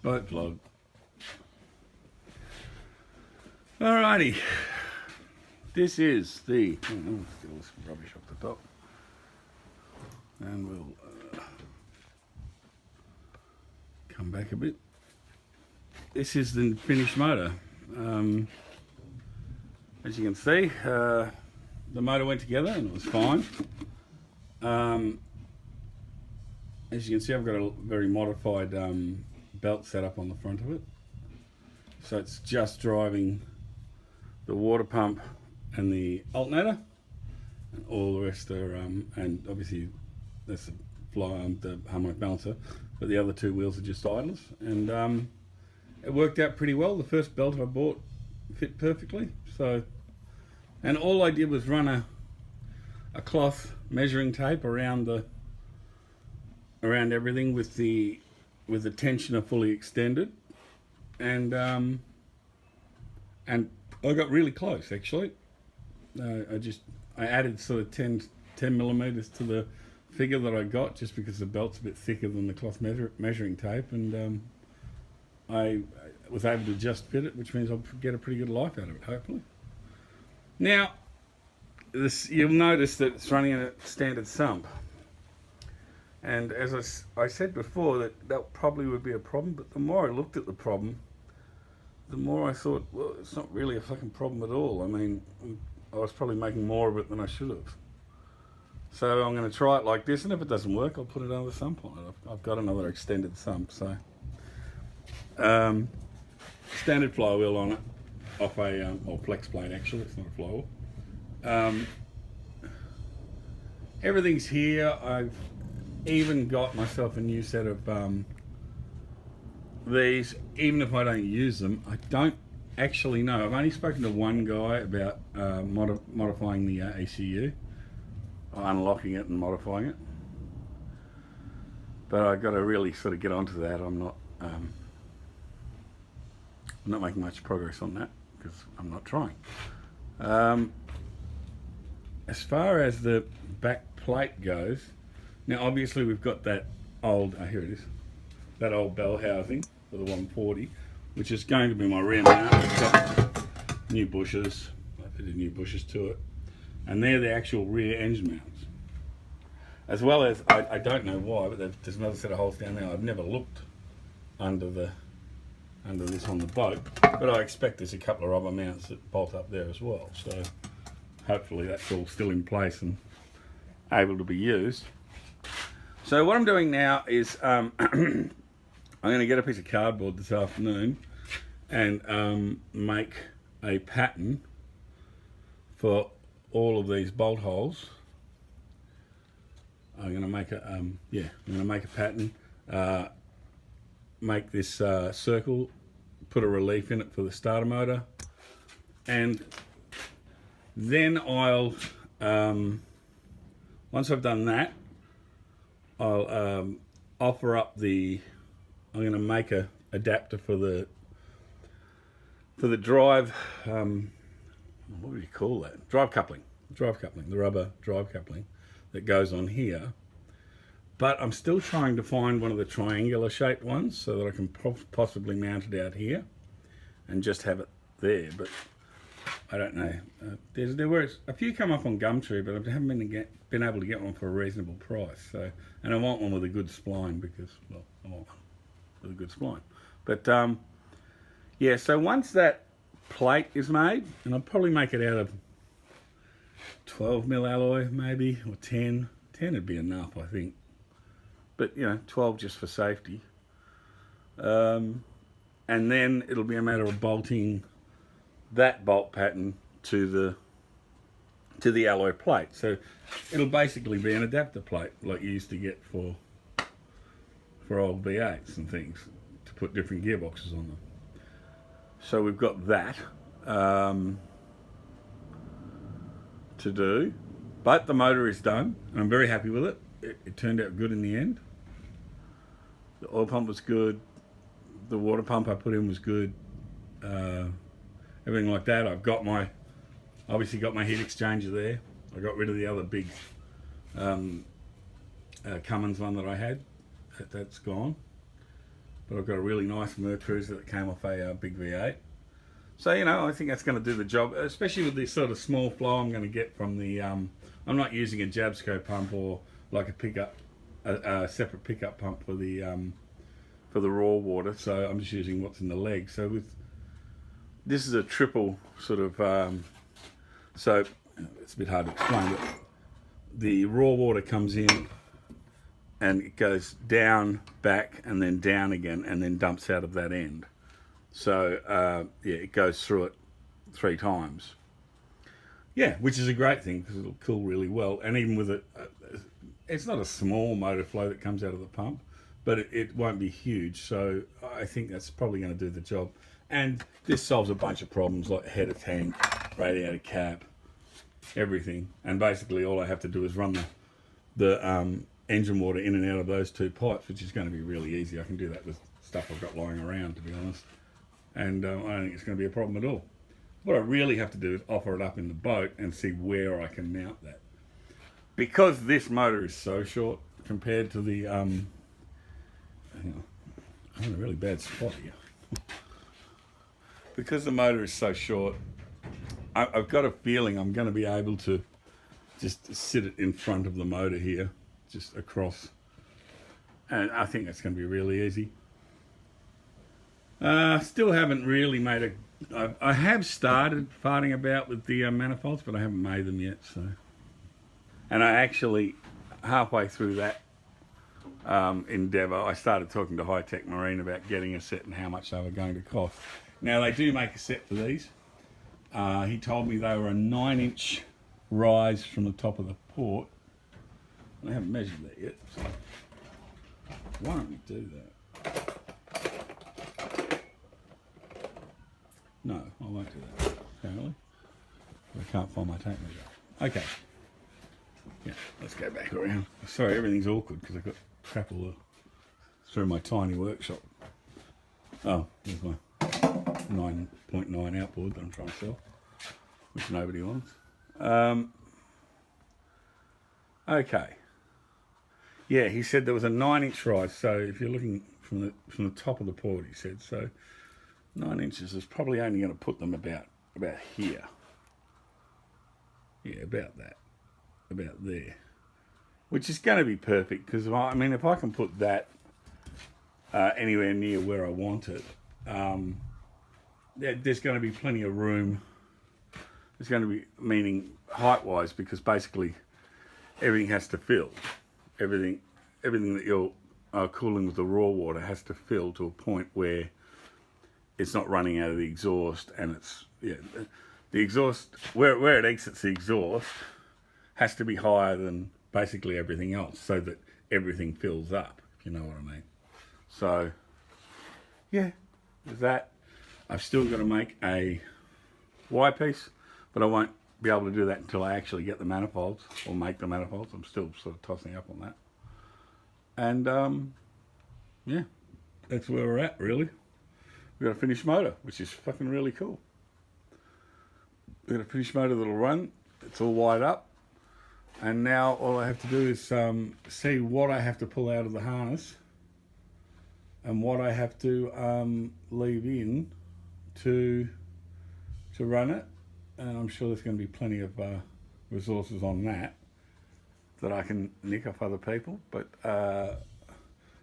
Boat vlog. Alrighty. This is the... Oh, no, still some rubbish off the top. And we'll come back a bit. This is the finished motor. As you can see, the motor went together and it was fine. As you can see, I've got a very modified belt set up on the front of it. So it's just driving the water pump and the alternator, and all the rest are, and obviously there's the harmonic balancer, but the other two wheels are just idlers. And it worked out pretty well. The first belt I bought fit perfectly. So, and all I did was run a cloth measuring tape around everything with the tensioner fully extended, and I got really close actually. I added sort of 10 millimeters to the figure that I got, just because the belt's a bit thicker than the cloth measuring tape, and I was able to just fit it, which means I'll get a pretty good life out of it, hopefully. Now, you'll notice that it's running in a standard sump. And as I said before, that probably would be a problem, but the more I looked at the problem, the more I thought, well, it's not really a fucking problem at all. I mean, I was probably making more of it than I should have. So I'm going to try it like this, and if it doesn't work, I'll put another sump on it. I've got another extended sump, so... standard flywheel on it, off a, or flex plate actually, it's not a flywheel. Everything's here. I've even got myself a new set of these, even if I don't use them. I don't actually know. I've only spoken to one guy about modifying the ACU, unlocking it and modifying it. But I've got to really sort of get onto that. I'm not making much progress on that because I'm not trying. As far as the back plate goes, now obviously we've got that old, here it is, that old bell housing for the 140, which is going to be my rear mount. It's got new bushes, I fitted new bushes to it, and they're the actual rear engine mounts. As well as, I don't know why, but there's another set of holes down there. I've never looked under this on the boat, but I expect there's a couple of rubber mounts that bolt up there as well, so hopefully that's all still in place and able to be used. So what I'm doing now is I'm going to get a piece of cardboard this afternoon and make a pattern for all of these bolt holes. I'm going to make a pattern, make this circle, put a relief in it for the starter motor, and then I'll once I've done that, I'll offer up I'm going to make a adapter for the drive, what would you call that? Drive coupling, the rubber drive coupling that goes on here. But I'm still trying to find one of the triangular shaped ones so that I can possibly mount it out here and just have it there. But I don't know. There were a few come up on Gumtree, but I haven't been able to get one for a reasonable price. So, and I want one with a good spline because, well, I want one with a good spline. But yeah, so once that plate is made, and I'll probably make it out of 12 mil alloy maybe, or 10. 10 would be enough, I think. But, you know, 12 just for safety. And then it'll be a matter of bolting that bolt pattern to the alloy plate. So it'll basically be an adapter plate like you used to get for old V8s and things to put different gearboxes on them. So we've got that to do, but the motor is done and I'm very happy with it. It turned out good in the end. The oil pump was good. The water pump I put in was good. Everything like that. Obviously got my heat exchanger there. I got rid of the other big Cummins one that I had. That's gone. but I've got a really nice Mercruiser that came off a big V8. So, you know, I think that's going to do the job, especially with this sort of small flow I'm going to get from the, I'm not using a Jabsco pump or like a pickup, a separate pickup pump for the raw water, so I'm just using what's in the leg. So with, this is a triple sort of, so it's a bit hard to explain, but the raw water comes in and it goes down, back, and then down again, and then dumps out of that end. So, yeah, it goes through it 3 times. Yeah, which is a great thing because it'll cool really well. And even with it, it's not a small motor flow that comes out of the pump, but it won't be huge. So I think that's probably going to do the job. And this solves a bunch of problems like header tank, radiator cap, everything. And basically all I have to do is run the engine water in and out of those 2 pipes, which is going to be really easy. I can do that with stuff I've got lying around, to be honest. And I don't think it's going to be a problem at all. What I really have to do is offer it up in the boat and see where I can mount that. Because this motor is so short compared to the, hang on, I'm in a really bad spot here. Because the motor is so short, I've got a feeling I'm going to be able to just sit it in front of the motor here, just across. And I think that's going to be really easy. Still haven't really made I have started farting about with the manifolds, but I haven't made them yet. So, and I actually, halfway through that endeavour, I started talking to High Tech Marine about getting a set and how much they were going to cost. Now they do make a set for these. He told me they were a 9-inch rise from the top of the port. I haven't measured that yet, so why don't we do that? No, I won't do that, apparently. I can't find my tape measure. Okay. Yeah, let's go back around. Sorry, everything's awkward because I've got crap all through my tiny workshop. Oh, there's my 9.9 outboard that I'm trying to sell, which nobody wants. Okay. Yeah, he said there was a 9-inch rise, so if you're looking from the top of the port, he said, so 9 inches is probably only going to put them about here. Yeah, about that. About there. Which is going to be perfect, because, I mean, if I can put that anywhere near where I want it, there's going to be plenty of room. There's going to be, meaning height-wise, because basically everything has to fill. Everything that you're cooling with the raw water has to fill to a point where it's not running out of the exhaust, and it's, yeah, the exhaust, where it exits the exhaust has to be higher than basically everything else so that everything fills up, if you know what I mean. So, yeah, with that, I've still got to make a Y piece, but I won't be able to do that until I actually get the manifolds, or make the manifolds. I'm still sort of tossing up on that. And, yeah, that's where we're at, really. We've got a finished motor, which is fucking really cool. We've got a finished motor that'll run. It's all wired up. And now all I have to do is see what I have to pull out of the harness and what I have to leave in to run it. And I'm sure there's going to be plenty of resources on that I can nick off other people. But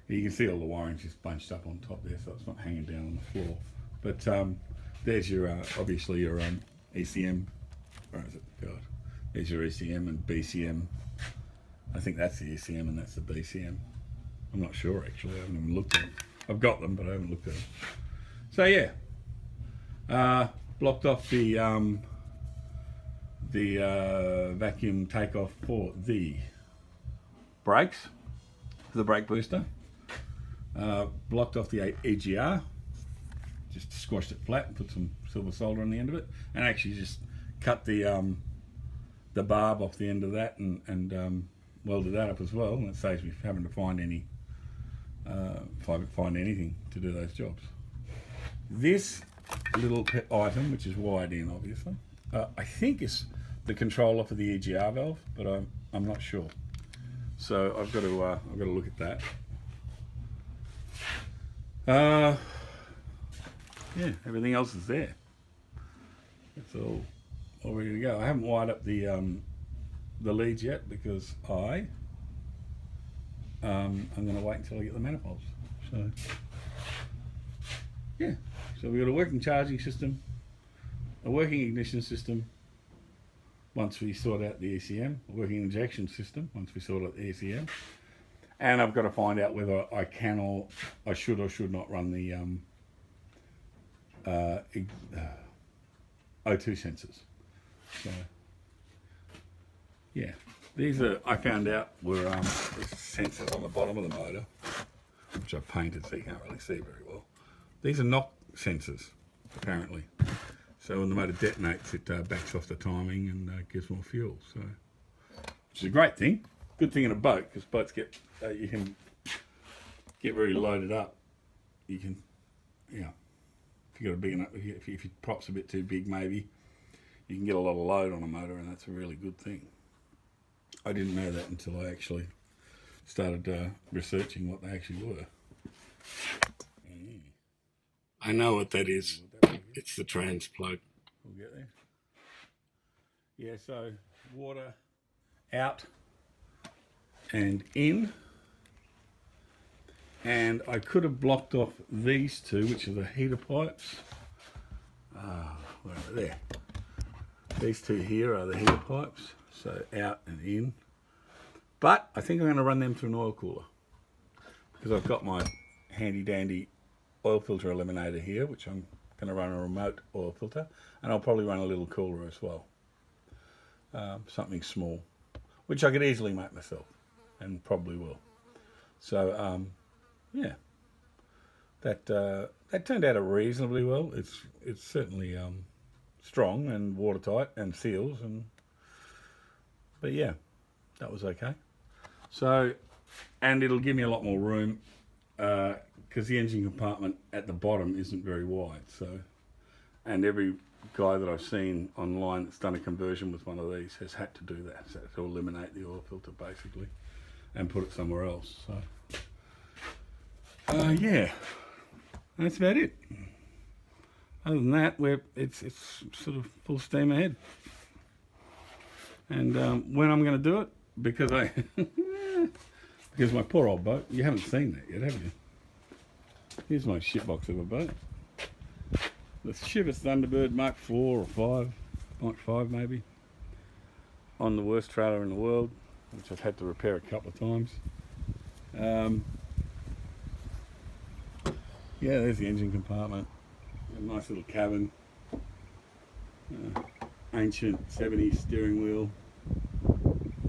you can see all the wiring just bunched up on top there, so it's not hanging down on the floor. But there's your, obviously your ECM, where is it? God. There's your ECM and BCM. I think that's the ECM and that's the BCM. I'm not sure actually, I haven't even looked at them. I've got them, but I haven't looked at them. So yeah, blocked off the vacuum takeoff for the brakes, for the brake booster. Blocked off the EGR, just squashed it flat and put some silver solder on the end of it, and actually just cut the barb off the end of that and welded that up as well, and it saves me having to find anything to do those jobs. This little item, which is wired in obviously, I think is the controller for the EGR valve, but I'm not sure. So I've got to look at that. Yeah, everything else is there. It's all ready to go. I haven't wired up the leads yet because I'm going to wait until I get the manifolds. So yeah, so we've got a working charging system, a working ignition system. Once we sort out the ECM, a working injection system. Once we sort out the ECM, and I've got to find out whether I can or I should not run the O2 sensors. So yeah, these are, I found out, were sensors on the bottom of the motor, which I painted so you can't really see very well. These are knock sensors, apparently. So when the motor detonates, it backs off the timing and gives more fuel. So, which is a great thing. Good thing in a boat, because boats get you can get very loaded up. You can, yeah. If you got a big enough, if your prop's a bit too big, maybe you can get a lot of load on a motor, and that's a really good thing. I didn't know that until I actually started researching what they actually were. I know what that is. It's the trans plug. We'll get there. Yeah, so water out and in. And I could have blocked off these two, which are the heater pipes. Where are they? There. These two here are the heater pipes. So out and in. But I think I'm going to run them through an oil cooler, because I've got my handy dandy oil filter eliminator here, which I'm going to run a remote oil filter, and I'll probably run a little cooler as well, something small, which I could easily make myself, and probably will. So yeah, that turned out reasonably well. It's certainly strong and watertight and seals, but yeah, that was okay. So, and it'll give me a lot more room, because the engine compartment at the bottom isn't very wide. So, and every guy that I've seen online that's done a conversion with one of these has had to do that, so to eliminate the oil filter basically and put it somewhere else. So yeah, that's about it. Other than that, it's sort of full steam ahead. And when I'm going to do it, because because my poor old boat, you haven't seen that yet, have you? Here's my shitbox of a boat. The Chivas Thunderbird Mark 4 or 5, Mark 5 maybe, on the worst trailer in the world, which I've had to repair a couple of times. Yeah, there's the engine compartment. A nice little cabin. Ancient 70s steering wheel.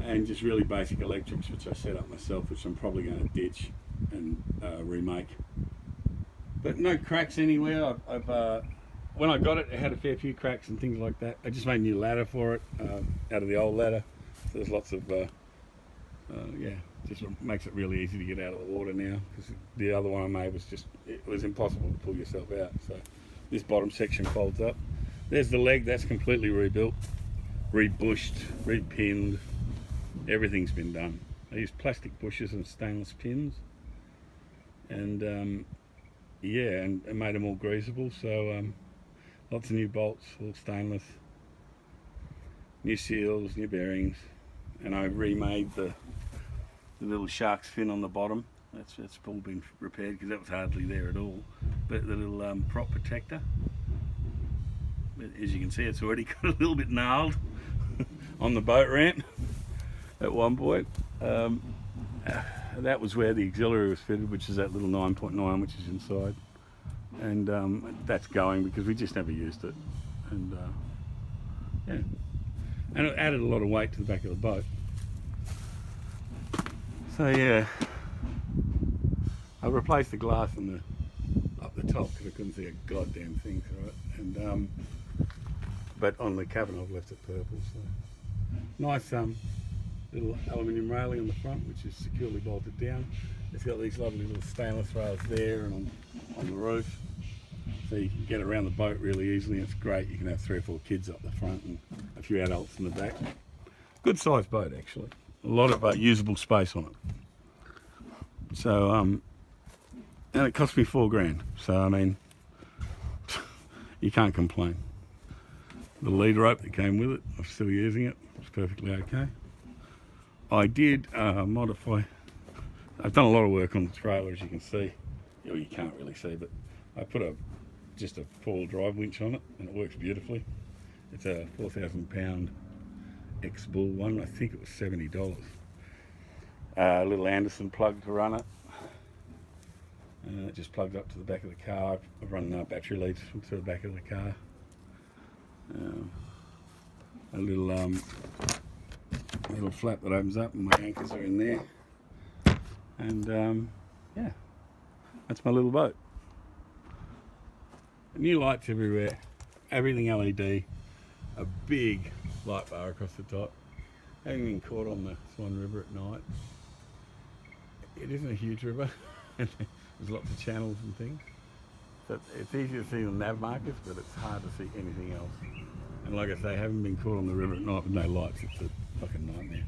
And just really basic electrics, which I set up myself, which I'm probably going to ditch and remake. But no cracks anywhere. When I got it, it had a fair few cracks and things like that. I just made a new ladder for it out of the old ladder. So there's lots of, yeah, just makes it really easy to get out of the water now, because the other one I made was just, it was impossible to pull yourself out. So this bottom section folds up. There's the leg, that's completely rebuilt, rebushed, repinned. Everything's been done. I used plastic bushes and stainless pins, and yeah, and made them all greasable. So lots of new bolts, all stainless, new seals, new bearings, and I remade the little shark's fin on the bottom. That's all been repaired, because that was hardly there at all. But the little prop protector, but as you can see, it's already got a little bit gnarled on the boat ramp at one point. That was where the auxiliary was fitted, which is that little 9.9, which is inside, and that's going because we just never used it. And yeah, and it added a lot of weight to the back of the boat. So yeah, I replaced the glass in up the top because I couldn't see a goddamn thing through it, and but on the cabin I've left it purple. So nice little aluminium railing on the front, which is securely bolted down. It's got these lovely little stainless rails there and on the roof, so you can get around the boat really easily. It's great. You can have 3 or 4 kids up the front and a few adults in the back. Good sized boat actually. A lot of usable space on it. So and it cost me $4 grand. So I mean, you can't complain. The lead rope that came with it, I'm still using it. It's perfectly okay. I did modify. I've done a lot of work on the trailer, as you can see. Well, you can't really see, but I put just a 4-wheel drive winch on it, and it works beautifully. It's a 4,000-pound X-Bull one. I think it was $70. A little Anderson plug to run it. It just plugs up to the back of the car. I've run battery leads to the back of the car. A little flap that opens up, and my anchors are in there. And yeah, that's my little boat. New lights everywhere, everything LED, a big light bar across the top. Having been caught on the Swan River at night, it isn't a huge river. There's lots of channels and things. So it's easy to see the nav markers, but it's hard to see anything else. And like I say, having been caught on the river at night with no lights, it's a fucking nightmare.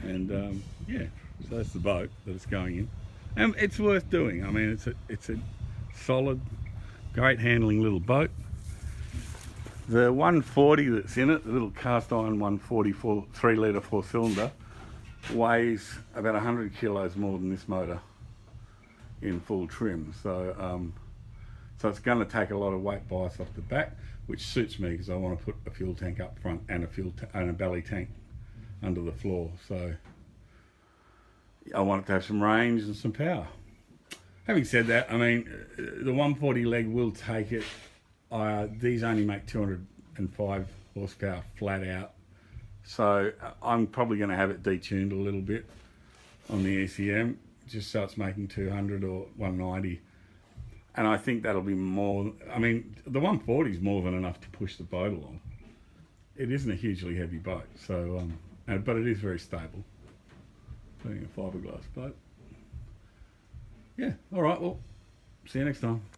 And yeah, so that's the boat that it's going in. And it's worth doing. I mean, it's a solid, great handling little boat. The 140 that's in it, the little cast iron 144 3-litre 4-cylinder, weighs about 100 kilos more than this motor in full trim. So so it's going to take a lot of weight bias off the back, which suits me because I want to put a fuel tank up front and a belly tank under the floor. So I want it to have some range and some power. Having said that, I mean, the 140 leg will take it. These only make 205 horsepower flat out. So I'm probably going to have it detuned a little bit on the ECM, just so it's making 200 or 190. And I think that'll be more. I mean, the 140 is more than enough to push the boat along. It isn't a hugely heavy boat, so but it is very stable. Being a fiberglass boat. Yeah. All right. Well, see you next time.